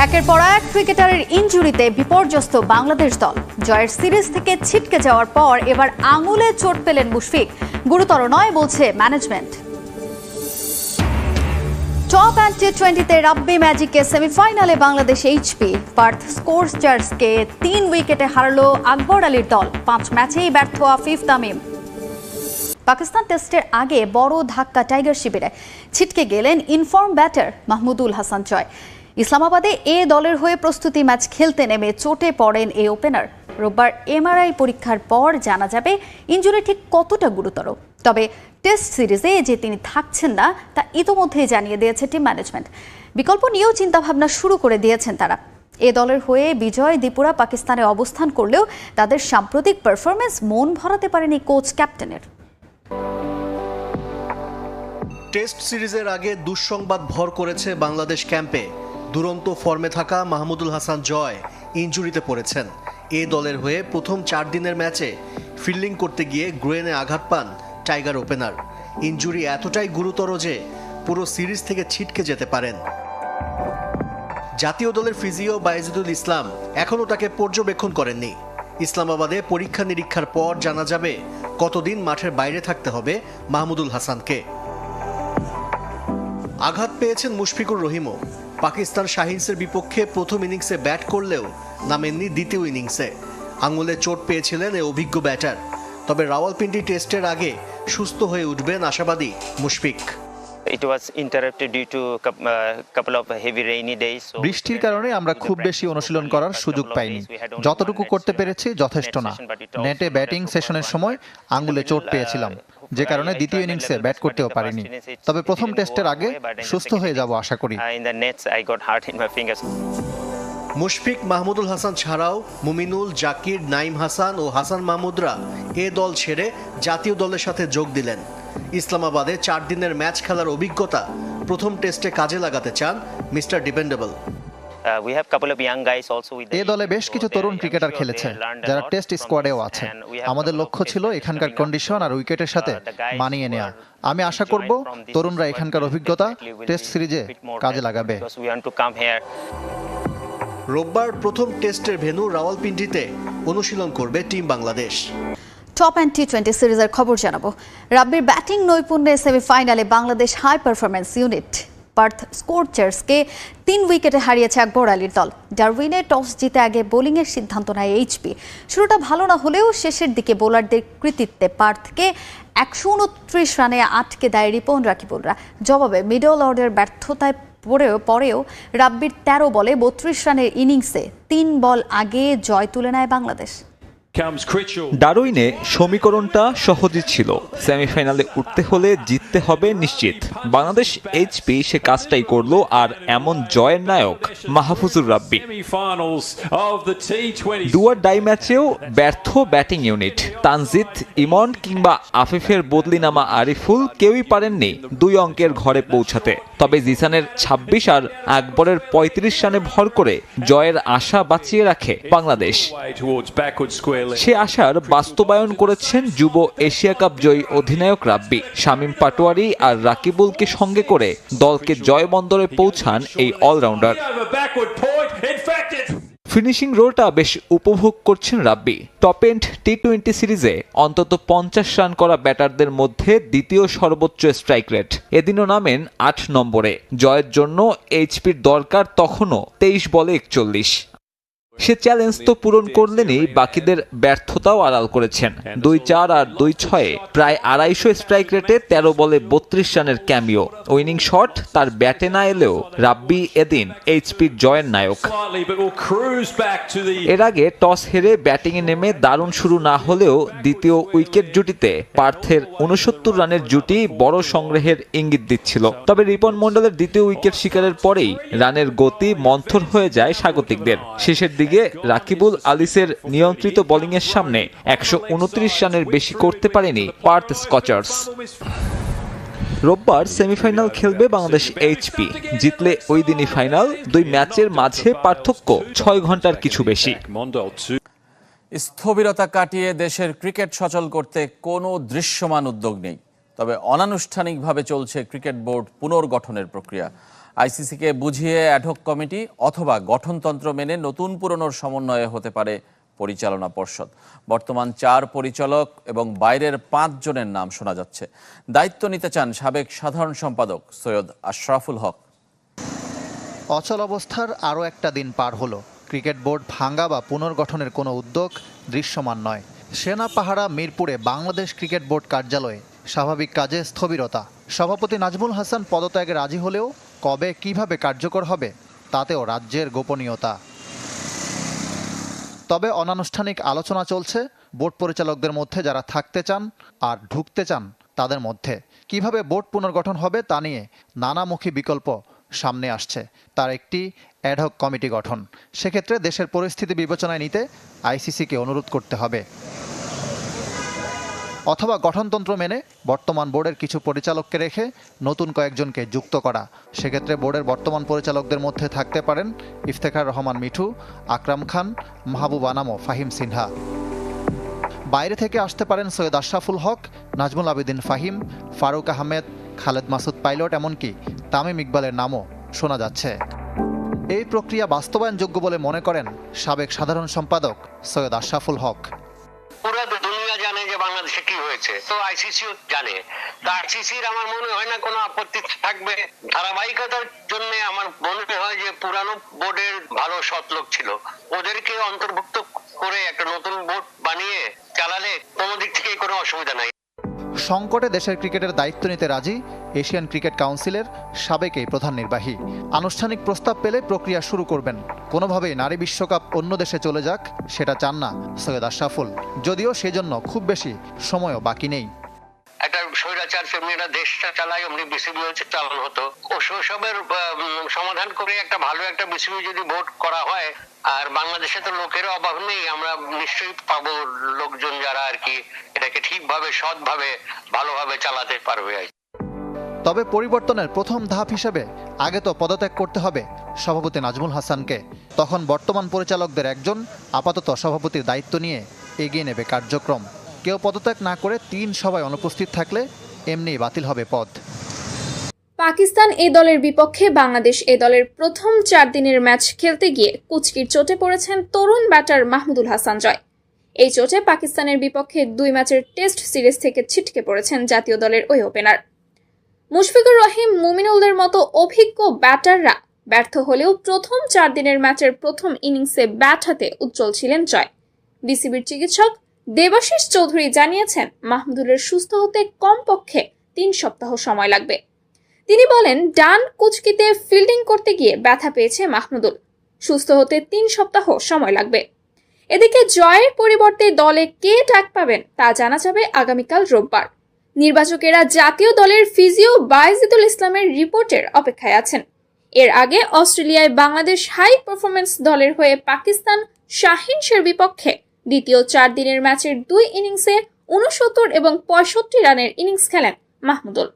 একের পর এক ক্রিকেটারের ইনজুরিতে বিপর্যস্ত বাংলাদেশ দল। জয়ের সিরিজ থেকে ছিটকে যাওয়ার পর এবার আঙুলে চোট পেলেন মুশফিক। গুরুতর নয় বলছে ম্যানেজমেন্ট। টপ অ্যান্ড টি20তে রাব্বি ম্যাজিককে সেমিফাইনালে বাংলাদেশ এইচপি। পার্থ স্কোরচার্সকে 3 উইকেটে হারালো আকবর আলীর দল। 5 ম্যাচেই ব্যর্থ আফিফ তামিম। পাকিস্তান টেস্টের আগে বড় ধাক্কা টাইগার শিবিরে। ছিটকে গেলেন ইনফর্ম ব্যাটার মাহমুদুল হাসান জয়। ইসলামাবাদে এ দলের হয়ে প্রস্তুতি ম্যাচ খেলতে নেমে চোটে পড়েন এই ওপেনার। রোববার এমআরআই পরীক্ষার পর জানা যাবে ইনজুরি ঠিক কতটা গুরুতর। তবে টেস্ট সিরিজে যে তিনি থাকছেন না তা ইতোমধ্যেই জানিয়ে দিয়েছে টিম ম্যানেজমেন্ট। বিকল্প নিয়েও চিন্তাভাবনা শুরু করে দিয়েছেন তারা। এ দলের হয়ে বিজয় দীপুরা পাকিস্তানে অবস্থান করলেও তাদের সাম্প্রতিক পারফরমেন্স মন ভরাতে পারেনি কোচ ক্যাপ্টেনের। টেস্ট সিরিজের আগে দুঃসংবাদ ভর করেছে বাংলাদেশ ক্যাম্পে। দুরন্ত ফর্মে থাকা মাহমুদুল হাসান জয় ইনজুরিতে পড়েছেন। এ দলের হয়ে প্রথম 4 দিনের ম্যাচে ফিল্ডিং করতে গিয়ে গ্রেনে আঘাত পান টাইগার ওপেনার। ইনজুরি এতটাই গুরুতর যে পুরো সিরিজ থেকে ছিটকে যেতে পারেন। জাতীয় দলের ফিজিও বাইজিদুল ইসলাম এখনও তাকে পর্যবেক্ষণ করেননি। ইসলামাবাদে পরীক্ষা নিরীক্ষার পর জানা যাবে কতদিন মাঠের বাইরে থাকতে হবে মাহমুদুল হাসানকে। আঘাত পেয়েছেন মুশফিকুর রহিমও। পাকিস্তান শাহিনসের বিপক্ষে প্রথম ইনিংসে ব্যাট করলেও নামেননি দ্বিতীয় ইনিংসে। আঙুলে চোট পেয়েছিলেন এই অভিজ্ঞ ব্যাটার। তবে রাওয়ালপিন্ডি টেস্টের আগে সুস্থ হয়ে উঠবেন আশাবাদী মুশফিক। বৃষ্টির কারণে আমরা খুব বেশি অনুশীলন করার সুযোগ পাইনি। যতটুকু করতে পেরেছি যথেষ্ট না। নেটে ব্যাটিং সেশনের সময় আঙুলে চোট পেয়েছিলাম, যে কারণে দ্বিতীয় ইনিংসে ব্যাট করতেও পারিনি। তবে প্রথম টেস্টের আগে সুস্থ হয়ে যাব আশা করি। মুশফিক, মাহমুদুল হাসান ছাড়াও মুমিনুল, জাকির, নাইম হাসান ও হাসান মাহমুদরা এ দল ছেড়ে জাতীয় দলের সাথে যোগ দিলেন। ইসলামাবাদে 4 দিনের ম্যাচ খেলার অভিজ্ঞতা প্রথম টেস্টে কাজে লাগাতে চান মিস্টার ডিপেন্ডেবল। এ দলে বেশ কিছু তরুণ ক্রিকেটার খেলেছে যারা টেস্ট স্কোয়াডেও আছে। আমাদের লক্ষ্য ছিল এখানকার কন্ডিশন আর উইকেটের সাথে মানিয়ে নেওয়া। আমি আশা করব তরুণরা এখানকার অভিজ্ঞতা টেস্ট সিরিজে কাজে লাগাবে। রোববার প্রথম টেস্টের ভেন্যু রাওয়ালপিন্ডিতে অনুশীলন করবে টিম বাংলাদেশ। টপ অ্যান্ড টি20 সিরিজের খবর জানাবো। রাব্বির ব্যাটিং নৈপুণ্যে সেমিফাইনালে Bangladesh high performance unit Perth স্কোরচার্সকে 3 উইকেটে হারিয়েছে আকবর আলীর দল। ডারউইনে টস জিতে আগে বোলিংয়ের সিদ্ধান্ত নেয় এইচপি। শুরুটা ভালো না হলেও শেষের দিকে বোলারদের কৃতিত্বে পার্থকে 129 রানে আটকে দেয় রিপন রাকিবুলরা। জবাবে মিডল অর্ডার ব্যর্থতায় পরেও রাব্বির 13 বলে 32 রানের ইনিংসে 3 বল আগে জয় তুলে নেয় বাংলাদেশ। ডারউইনে সমীকরণটা সহজই ছিল। সেমিফাইনালে উঠতে হলে জিততে হবে নিশ্চিত। বাংলাদেশ এইচপি সে কাজটাই করলো, আর এমন জয়ের নায়ক মাহফুজুর রাব্বি। ডুয়ার ডাই ম্যাচেও ব্যর্থ ব্যাটিং ইউনিট। তানজিদ, ইমন কিংবা আফিফের বদলি নামা আরিফুল কেউই পারেননি 2 অঙ্কের ঘরে পৌঁছাতে। তবে জিসানের 26 আর আকবরের 35 রানে ভর করে জয়ের আশা বাঁচিয়ে রাখে বাংলাদেশ। সে আশার বাস্তবায়ন করেছেন যুব এশিয়া কাপ জয়ী অধিনায়ক রাব্বি। শামীম পাটোয়ারি আর রাকিবুলকে সঙ্গে করে দলকে জয় বন্দরে পৌঁছান এই অলরাউন্ডার। ফিনিশিং রোলটা বেশ উপভোগ করছেন রাব্বি। টপ এন্ড টি20 সিরিজে অন্তত 50 রান করা ব্যাটারদের মধ্যে দ্বিতীয় সর্বোচ্চ স্ট্রাইক রেট। এদিনও নামেন 8 নম্বরে। জয়ের জন্য এইচপির দরকার তখনও 23 বলে 41। সে চ্যালেঞ্জ তো পূরণ করলেনই, বাকিদের ব্যর্থতাও আড়াল করেছেন। 2-4 আর 2-6 প্রায় 250 স্ট্রাইক রেটে 13 বলে 32 রানের ক্যামিও। উইনিং শট তার ব্যাটে না এলেও রাব্বি এদিন এইচপির জয়ের নায়ক। এর আগে টস হেরে ব্যাটিংয়ে নেমে দারুণ শুরু না হলেও দ্বিতীয় উইকেট জুটিতে পার্থের 69 রানের জুটি বড় সংগ্রহের ইঙ্গিত দিচ্ছিল। তবে রিপন মন্ডলের দ্বিতীয় উইকেট শিকারের পরেই রানের গতি মন্থর হয়ে যায় স্বাগতিকদের। শেষের দিকে রাকিবুল আলিসের নিয়ন্ত্রিত বোলিংয়ের সামনে 129 রানের বেশি করতে পারেনি পার্থ স্কচার্স। রোববার সেমিফাইনাল খেলবে বাংলাদেশ এইচপি। জিতলে ওই দিনই ফাইনাল। 2 ম্যাচের মাঝে পার্থক্য 6 ঘন্টার কিছু বেশি। স্থবিরতা কাটিয়ে দেশের ক্রিকেট সচল করতে কোনো দৃশ্যমান উদ্যোগ নেই। তবে অনানুষ্ঠানিকভাবে চলছে ক্রিকেট বোর্ড পুনর্গঠনের প্রক্রিয়া। আইসিসিকে বুঝিয়ে অ্যাডহক কমিটি অথবা গঠনতন্ত্র মেনে নতুন পুরনোর সমন্বয়ে হতে পারে পরিচালনা পর্ষদ। বর্তমান 4 পরিচালক এবং বাইরের 5 জনের নাম শোনা যাচ্ছে। দায়িত্ব নিতে চান সাবেক সাধারণ সম্পাদক সৈয়দ আশরাফুল হক। অচল অবস্থার আরও একটা দিন পার হলো। ক্রিকেট বোর্ড ভাঙ্গা বা পুনর্গঠনের কোনো উদ্যোগ দৃশ্যমান নয়। সেনা পাহারা মিরপুরে বাংলাদেশ ক্রিকেট বোর্ড কার্যালয়ে স্বাভাবিক কাজে স্থবিরতা। সভাপতি নাজমুল হাসান পদত্যাগে রাজি হলেও কবে কিভাবে কার্যকর হবে তাতেও রাজ্যের গোপনীয়তা। তবে অনানুষ্ঠানিক আলোচনা চলছে বোর্ড পরিচালকদের মধ্যে যারা থাকতে চান আর ঢুকতে চান তাদের মধ্যে। কিভাবে বোর্ড পুনর্গঠন হবে তা নিয়ে নানামুখী বিকল্প সামনে আসছে। তার একটি অ্যাডহক কমিটি গঠন। সেক্ষেত্রে দেশের পরিস্থিতি বিবেচনায় নিতে আইসিসিকে অনুরোধ করতে হবে, অথবা গঠনতন্ত্র মেনে বর্তমান বোর্ডের কিছু পরিচালককে রেখে নতুন কয়েকজনকে যুক্ত করা। সেক্ষেত্রে বোর্ডের বর্তমান পরিচালকদের মধ্যে থাকতে পারেন ইফতেখার রহমান মিঠু, আকরাম খান, মাহবুব আনাম ও ফাহিম সিনহা। বাইরে থেকে আসতে পারেন সৈয়দ আশরাফুল হক, নাজমুল আবেদিন ফাহিম, ফারুক আহমেদ, খালেদ মাসুদ পাইলট, এমনকি তামিম ইকবালের নামও শোনা যাচ্ছে। এই প্রক্রিয়া বাস্তবায়নযোগ্য বলে মনে করেন সাবেক সাধারণ সম্পাদক সৈয়দ আশরাফুল হক। পুরো দুনিয়া জানে যে বাংলাদেশে কি হয়েছে, তো আইসিসিও জানে। তো আইসিসির আমার মনে হয় না কোনো আপত্তি থাকবে। ধারাবাহিকতার জন্য আমার মনে হয় যে পুরানো বোর্ডের ভালো সৎ লোক ছিল, ওদেরকে অন্তর্ভুক্ত করে একটা নতুন বোর্ড বানিয়ে চালালে কোনো দিক থেকেই কোনো অসুবিধা নাই। সংকটে দেশের ক্রিকেটের দায়িত্ব নিতে রাজি এশিয়ান ক্রিকেট কাউন্সিলের সাবেক এই প্রধান নির্বাহী। আনুষ্ঠানিক প্রস্তাব পেলে প্রক্রিয়া শুরু করবেন। কোনোভাবেই নারী বিশ্বকাপ অন্য দেশে চলে যাক সেটা চান না সৈয়দ আশরাফুল, যদিও সেজন্য খুব বেশি সময়ও বাকি নেই। একটা স্বৈরাচার ফেমিনা দেশটা চালায়, অমনি বিসিবি হচ্ছে চালানো হতো। ও সবের সমাধান করে একটা ভালো একটা বিসিবি যদি বোর্ড করা হয়, আর বাংলাদেশে তো লোকের অভাব নেই, আমরা নিশ্চয়ই পাবো লোকজন যারা আর কি এটাকে ঠিকভাবে সৎভাবে ভালোভাবে চালাতে পারবে। তবে পরিবর্তনের প্রথম ধাপ হিসেবে আগে তো পদত্যাগ করতে হবে সভাপতি নাজমুল হাসানকে। তখন বর্তমান পরিচালকদের একজন আপাতত সভাপতির দায়িত্ব নিয়ে এগিয়ে নেবে কার্যক্রম। কেউ পদত্যাগ না করে 3 সভায় অনুপস্থিত থাকলে এমনিই বাতিল হবে পদ। পাকিস্তান এ দলের বিপক্ষে বাংলাদেশ এ দলের প্রথম 4 দিনের ম্যাচ খেলতে গিয়ে কুচকির চোটে পড়েছেন তরুণ ব্যাটার মাহমুদুল হাসান জয়। এই চোটে পাকিস্তানের বিপক্ষে 2 ম্যাচের টেস্ট সিরিজ থেকে ছিটকে পড়েছেন জাতীয় দলের ওই ওপেনার। মুশফিকুর রহিম, মুমিনুলদের মতো অভিজ্ঞ ব্যাটাররা ব্যর্থ হলেও প্রথম 4 দিনের ম্যাচের প্রথম ইনিংসে ব্যাট হাতে উজ্জ্বল ছিলেন জয়। বিসিবির চিকিৎসক দেবাশিস চৌধুরী জানিয়েছেন মাহমুদুলের সুস্থ হতে কমপক্ষে 3 সপ্তাহ সময় লাগবে। তিনি বলেন, ডান কুচকিতে ফিল্ডিং করতে গিয়ে ব্যথা পেয়েছে মাহমুদুল, সুস্থ হতে 3 সপ্তাহ সময় লাগবে। এদিকে জয়ের পরিবর্তে দলে কে ডাক পাবেন তা জানা যাবে আগামীকাল রোববার। নির্বাচকেরা জাতীয় দলের ফিজিও বাইজিদুল ইসলামের রিপোর্টের অপেক্ষায় আছেন। এর আগে অস্ট্রেলিয়ায় বাংলাদেশ হাই পারফরম্যান্স দলের হয়ে পাকিস্তান শাহিনশের বিপক্ষে দ্বিতীয় 4 দিনের ম্যাচের 2 ইনিংসে 69 এবং 65 রানের ইনিংস খেলেন মাহমুদুল।